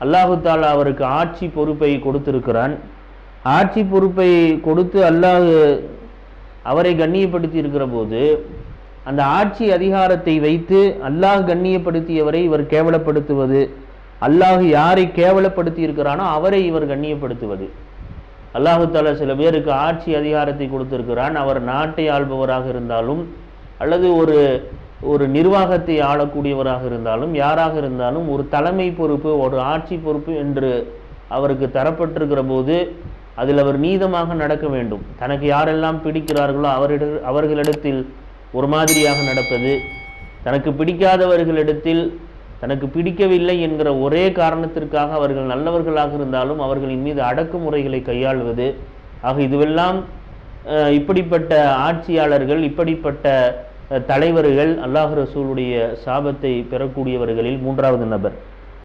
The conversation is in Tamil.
அல்லாஹு தாலா அவருக்கு ஆட்சி பொறுப்பை கொடுத்திருக்கிறான். ஆட்சி பொறுப்பை கொடுத்து அல்லாஹ் அவரை கண்ணியப்படுத்தி இருக்கிற போது அந்த ஆட்சி அதிகாரத்தை வைத்து அல்லாஹ் கண்ணியப்படுத்தியவரை இவர் கேவலப்படுத்துவது, அல்லாஹ் யாரை கேவலப்படுத்தி இருக்கிறானோ அவரை இவர் கண்ணியப்படுத்துவது. அல்லாஹு தாலா சில பேருக்கு ஆட்சி அதிகாரத்தை கொடுத்திருக்கிறான். அவர் நாட்டை ஆள்பவராக இருந்தாலும் அல்லது ஒரு நிர்வாகத்தை ஆளக்கூடியவராக இருந்தாலும் யாராக இருந்தாலும் ஒரு தலைமை பொறுப்பு, ஒரு ஆட்சி பொறுப்பு என்று அவருக்கு தரப்பட்டிருக்கிற போது அதில் அவர் நீதமாக நடக்க வேண்டும். தனக்கு யாரெல்லாம் பிடிக்கிறார்களோ அவர்களிடத்தில் ஒரு மாதிரியாக நடப்பது, தனக்கு பிடிக்காதவர்களிடத்தில் தனக்கு பிடிக்கவில்லை என்கிற ஒரே காரணத்திற்காக அவர்கள் நல்லவர்களாக இருந்தாலும் அவர்களின் மீது அடக்குமுறைகளை கையாள்வது. ஆக இதுவெல்லாம் இப்படிப்பட்ட ஆட்சியாளர்கள், இப்படிப்பட்ட தலைவர்கள் அல்லாஹ் ரசூலுடைய சாபத்தை பெறக்கூடியவர்களில் மூன்றாவது நபர்.